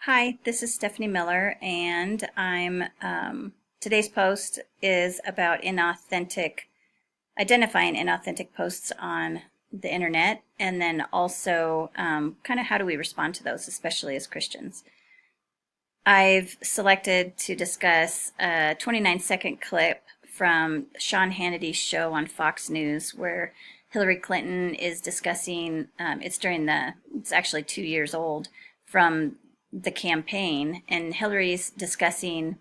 Hi, this is Stephanie Miller, and today's post is about identifying inauthentic posts on the internet, and then also kind of how do we respond to those, especially as Christians. I've selected to discuss a 29-second clip from Sean Hannity's show on Fox News where Hillary Clinton is discussing, it's actually 2 years old from the campaign, and Hillary's discussing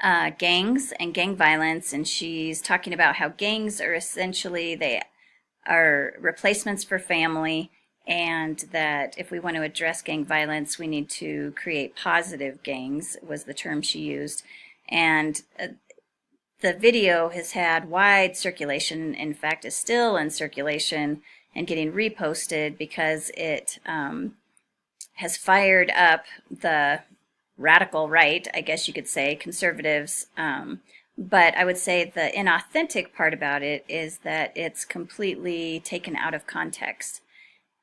gangs and gang violence, and she's talking about how gangs are essentially, they are replacements for family, and that if we want to address gang violence, we need to create positive gangs, was the term she used. And the video has had wide circulation, in fact is still in circulation and getting reposted because it has fired up the radical right, I guess you could say, conservatives. But I would say the inauthentic part about it is that it's completely taken out of context.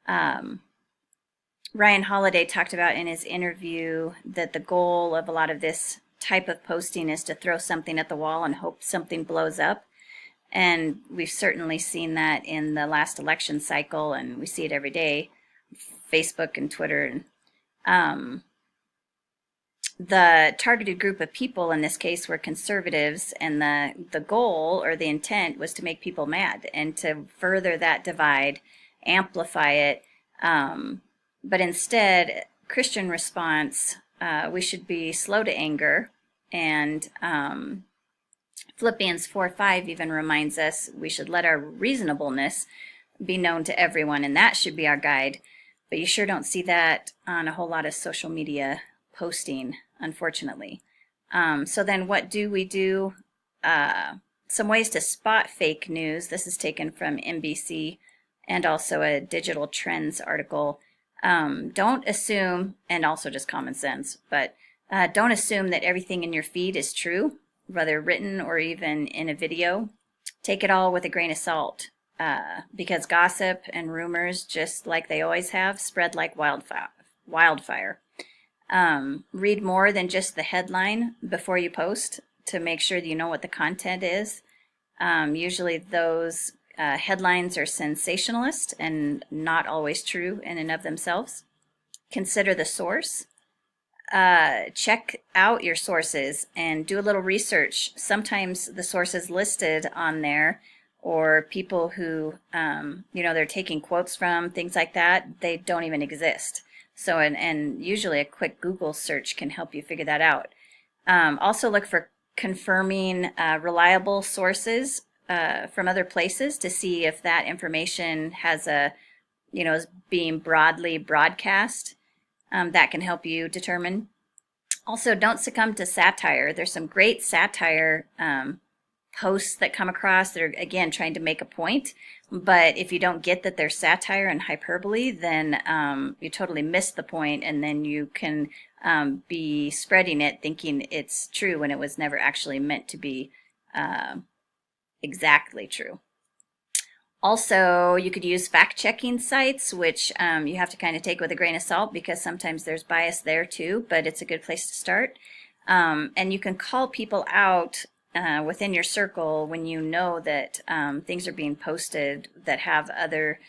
Ryan Holiday talked about in his interview that the goal of a lot of this type of posting is to throw something at the wall and hope something blows up. And we've certainly seen that in the last election cycle, and we see it every day, Facebook and Twitter. The targeted group of people in this case were conservatives, and the goal or the intent was to make people mad and to further that divide, amplify it. But instead, Christian response, we should be slow to anger, and Philippians 4:5 even reminds us we should let our reasonableness be known to everyone, and that should be our guide. But you sure don't see that on a whole lot of social media posting, unfortunately. So then what do we do? Some ways to spot fake news. This is taken from NBC and also a Digital Trends article. Don't assume, and also just common sense, but don't assume that everything in your feed is true, whether written or even in a video. Take it all with a grain of salt. Because gossip and rumors, just like they always have, spread like wildfire. Read more than just the headline before you post to make sure that you know what the content is. Usually those headlines are sensationalist and not always true in and of themselves. Consider the source. Check out your sources and do a little research. Sometimes the sources listed on there, or people who, they're taking quotes from, things like that, they don't even exist. So, and usually a quick Google search can help you figure that out. Also look for confirming reliable sources from other places to see if that information has is being broadly broadcast. That can help you determine. Also, don't succumb to satire. There's some great satire posts that come across that are, again, trying to make a point, but if you don't get that they're satire and hyperbole, then you totally miss the point, and then you can be spreading it thinking it's true when it was never actually meant to be exactly true. Also, you could use fact-checking sites, which you have to kind of take with a grain of salt because sometimes there's bias there too, but it's a good place to start. And you can call people out within your circle when you know that things are being posted that have other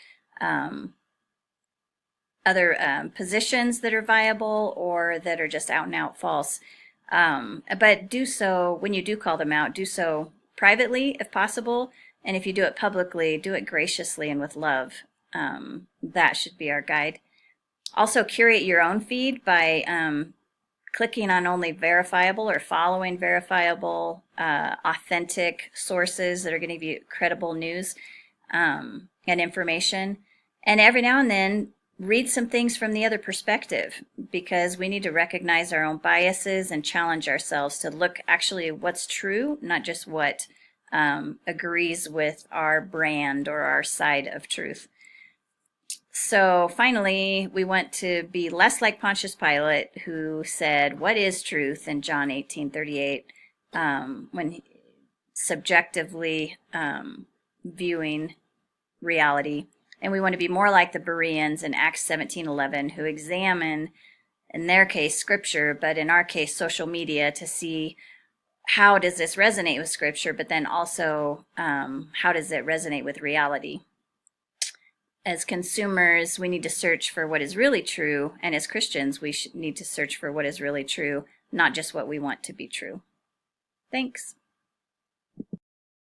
positions that are viable or that are just out and out false. But do so, when you do call them out, do so privately if possible, and if you do it publicly, do it graciously and with love. That should be our guide. Also, curate your own feed by clicking on only verifiable or following verifiable, authentic sources that are going to give you credible news and information. And every now and then, read some things from the other perspective, because we need to recognize our own biases and challenge ourselves to look actually at what's true, not just what agrees with our brand or our side of truth. So finally, we want to be less like Pontius Pilate, who said, "What is truth?" in John 18:38, when subjectively viewing reality. And we want to be more like the Bereans in Acts 17:11, who examine in their case, Scripture, but in our case, social media, to see how does this resonate with Scripture, but then also how does it resonate with reality. As consumers, we need to search for what is really true, and as Christians, we need to search for what is really true, not just what we want to be true. Thanks.